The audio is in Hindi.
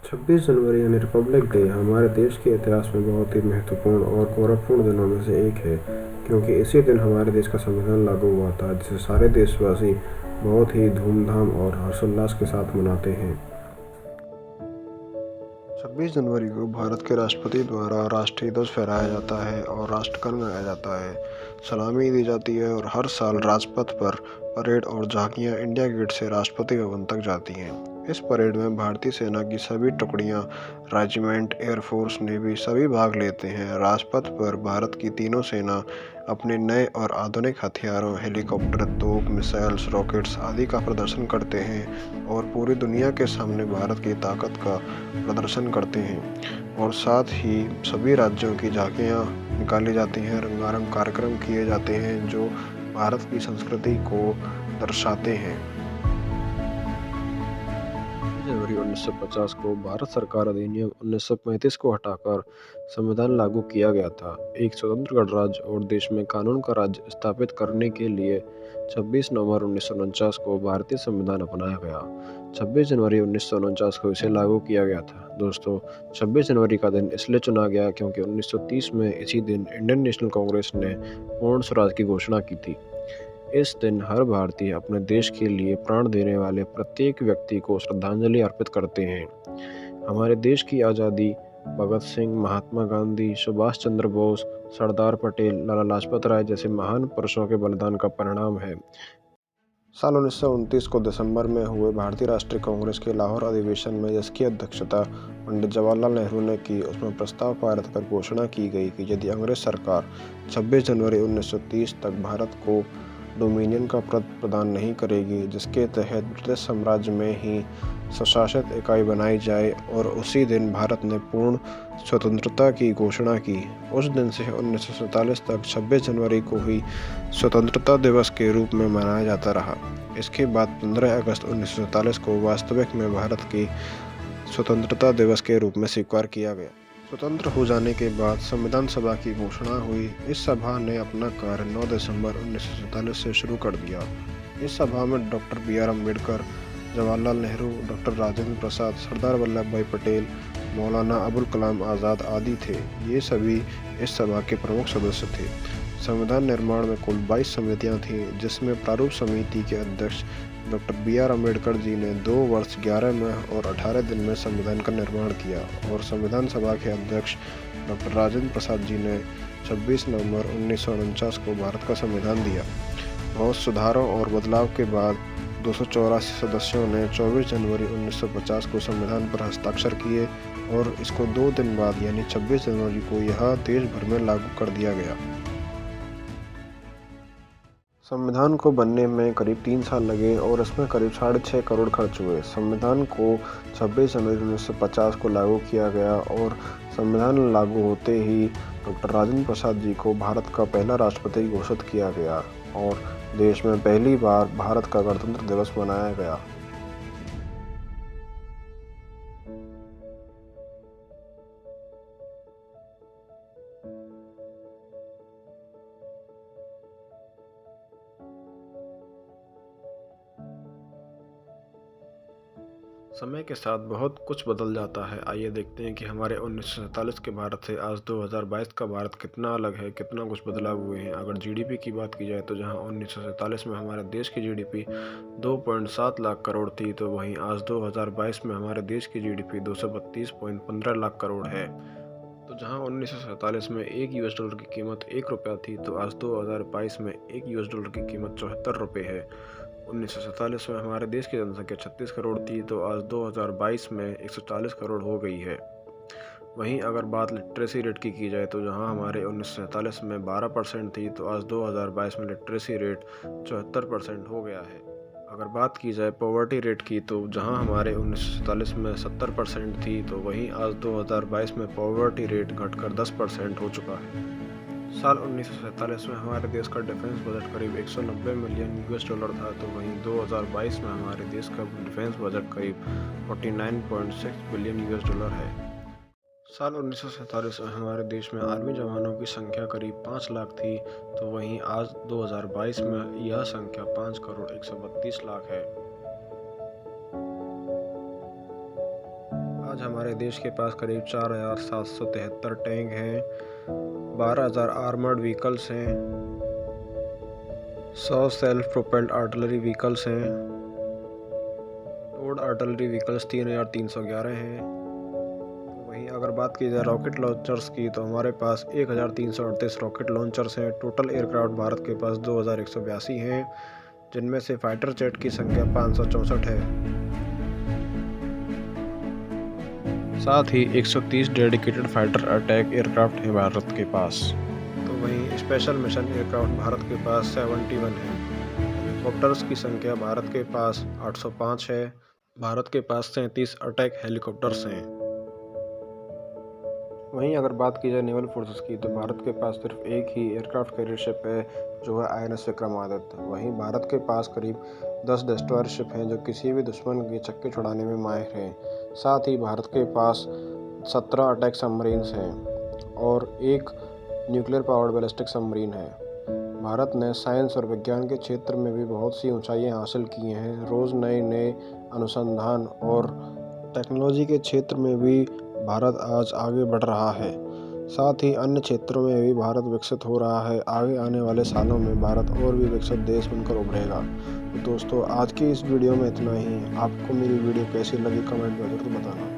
26 जनवरी यानी रिपब्लिक डे हमारे देश के इतिहास में बहुत ही महत्वपूर्ण और गौरवपूर्ण दिनों में से एक है, क्योंकि इसी दिन हमारे देश का संविधान लागू हुआ था, जिसे सारे देशवासी बहुत ही धूमधाम और हर्षोल्लास के साथ मनाते हैं। 26 जनवरी को भारत के राष्ट्रपति द्वारा राष्ट्रीय ध्वज फहराया जाता है और राष्ट्रगान गाया जाता है, सलामी दी जाती है और हर साल राजपथ पर परेड और झांकियां इंडिया गेट से राष्ट्रपति भवन तक जाती हैं। इस परेड में भारतीय सेना की सभी टुकड़ियां, रेजिमेंट, एयरफोर्स, नेवी सभी भाग लेते हैं। राजपथ पर भारत की तीनों सेना अपने नए और आधुनिक हथियारों, हेलीकॉप्टर, तोप, मिसाइल्स, रॉकेट्स आदि का प्रदर्शन करते हैं और पूरी दुनिया के सामने भारत की ताकत का प्रदर्शन करते हैं। और साथ ही सभी राज्यों की झांकियां निकाली जाती हैं, रंगारंग कार्यक्रम किए जाते हैं जो भारत की संस्कृति को दर्शाते हैं। जनवरी 1950 को भारत सरकार अधिनियम 1935 को हटाकर संविधान लागू किया गया था। एक स्वतंत्र गणराज्य और देश में कानून का राज्य स्थापित करने के लिए 26 नवंबर 1949 को भारतीय संविधान अपनाया गया। 26 जनवरी 1949 को इसे लागू किया गया था। दोस्तों, 26 जनवरी का दिन इसलिए चुना गया क्योंकि 1930 में इसी दिन इंडियन नेशनल कांग्रेस ने पूर्ण स्वराज की घोषणा की थी। इस दिन हर भारतीय अपने देश के लिए प्राण देने वाले प्रत्येक व्यक्ति को श्रद्धांजलि अर्पित करते हैं। हमारे देश की आज़ादी भगत सिंह, महात्मा गांधी, सुभाष चंद्र बोस, सरदार पटेल, लाला लाजपत राय जैसे महान पुरुषों के बलिदान का परिणाम है। साल 1929 को दिसंबर में हुए भारतीय राष्ट्रीय कांग्रेस के लाहौर अधिवेशन में जिसकी अध्यक्षता पंडित जवाहरलाल नेहरू ने की, उसमें प्रस्ताव पारित कर घोषणा की गई कि यदि अंग्रेज सरकार 26 जनवरी 1930 तक भारत को डोमिनियन का पद प्रदान नहीं करेगी, जिसके तहत ब्रिटिश साम्राज्य में ही स्वशासित इकाई बनाई जाए, और उसी दिन भारत ने पूर्ण स्वतंत्रता की घोषणा की। उस दिन से 1947 तक 26 जनवरी को ही स्वतंत्रता दिवस के रूप में मनाया जाता रहा। इसके बाद 15 अगस्त 1947 को वास्तविक में भारत की स्वतंत्रता दिवस के रूप में स्वीकार किया गया। स्वतंत्र हो जाने के बाद संविधान सभा की घोषणा हुई। इस सभा ने अपना कार्य 9 दिसंबर 1947 से शुरू कर दिया। इस सभा में doctor B R. Ambedkar, Jawaharlal Nehru, doctor Rajendra Prasad, Sardar Vallabhbhai Patel, Maulana Abul Kalam Azad आदि थे। ये सभी इस सभा के प्रमुख सदस्य थे। संविधान निर्माण में कुल 22 समितियां थीं, जिसमें प्रारूप समिति के अध्यक्ष डॉक्टर बी.आर. अम्बेडकर जी ने 2 वर्ष 11 माह और 18 दिन में संविधान का निर्माण किया, और संविधान सभा के अध्यक्ष डॉक्टर राजेंद्र प्रसाद जी ने 26 नवंबर 1949 को भारत का संविधान दिया। बहुत सुधारों और बदलाव के बाद 284 सदस्यों ने 24 जनवरी 1950 को संविधान पर हस्ताक्षर किए और इसको 2 दिन बाद यानी 26 जनवरी को यह देश भर में लागू कर दिया गया। संविधान को बनने में करीब 3 साल लगे और इसमें करीब 6.5 करोड़ खर्च हुए। संविधान को 26 जनवरी 1950 को लागू किया गया और संविधान लागू होते ही डॉक्टर राजेंद्र प्रसाद जी को भारत का पहला राष्ट्रपति घोषित किया गया और देश में पहली बार भारत का गणतंत्र दिवस मनाया गया। समय के साथ बहुत कुछ बदल जाता है। आइए देखते हैं कि हमारे 1947 के भारत से आज 2022 का भारत कितना अलग है, कितना कुछ बदलाव हुए हैं। अगर जीडीपी की बात की जाए तो जहां 1947 में हमारे देश की जीडीपी 2.7 लाख करोड़ थी, तो वहीं आज 2022 में हमारे देश की जीडीपी 232.15 लाख करोड़ है। तो जहां 1947 में $1 की कीमत ₹1 थी, तो आज 2022 में $1 की कीमत 74 रुपये है। 1947 में हमारे देश की जनसंख्या 36 करोड़ थी, तो आज 2022 में 140 करोड़ हो गई है। वहीं अगर बात लिटरेसी रेट की जाए तो जहां हमारे 1947 में 12% थी, तो आज 2022 में लिटरेसी रेट 74% हो गया है। अगर बात की जाए पॉवर्टी रेट की, तो जहां हमारे 1947 में 70% थी, तो वहीं आज 2022 में पॉवर्टी रेट घटकर 10% हो चुका है। साल 1947 में हमारे देश का डिफेंस बजट करीब 190 मिलियन $, था, तो वहीं 2022 में हमारे देश का डिफेंस बजट करीब 49.6 बिलियन $, है। साल 1947 में हमारे देश में आर्मी जवानों की संख्या करीब 5 लाख थी, तो वहीं आज 2022 में यह संख्या 5 करोड़ 132 लाख है। आज आज हमारे देश के पास करीब 4,773 टैंक हैं, 12,000 आर्मर्ड व्हीकल्स हैं, 100 सेल्फ प्रोपेल्ड आर्टिलरी व्हीकल्स हैं, टोड आर्टिलरी व्हीकल्स 3,311 हैं। वहीं अगर बात की जाए रॉकेट लॉन्चर्स की तो हमारे पास 1,338 रॉकेट लॉन्चर्स हैं। टोटल एयरक्राफ्ट भारत के पास 2,182 हैं, जिनमें से फाइटर जेट की संख्या 564 है। साथ ही 130 डेडिकेटेड फाइटर अटैक एयरक्राफ्ट हैं भारत के पास। तो वहीं स्पेशल मिशन एयरक्राफ्ट भारत के पास 71 है। हेलीकॉप्टर्स की संख्या भारत के पास 805 है। भारत के पास 37 अटैक हेलीकॉप्टर्स हैं। वहीं अगर बात की जाए नेवल फोर्सेस की तो भारत के पास सिर्फ एक ही एयरक्राफ्ट कैरियर शिप है, जो है INS विक्रमादित्य। वहीं भारत के पास करीब 10 डिस्ट्रॉयर शिप हैं, जो किसी भी दुश्मन के चक्के छुड़ाने में माहिर हैं। साथ ही भारत के पास 17 अटैक सबमरीन्स हैं और एक न्यूक्लियर पावर्ड बैलिस्टिक सबमरीन है। भारत ने साइंस और विज्ञान के क्षेत्र में भी बहुत सी ऊंचाइयां हासिल की हैं। रोज़ नए नए अनुसंधान और टेक्नोलॉजी के क्षेत्र में भी भारत आज आगे बढ़ रहा है। साथ ही अन्य क्षेत्रों में भी भारत विकसित हो रहा है। आगे आने वाले सालों में भारत और भी विकसित देश बनकर उभरेगा। तो दोस्तों, आज की इस वीडियो में इतना ही। आपको मेरी वीडियो कैसी लगी कमेंट में ज़रूर बताना।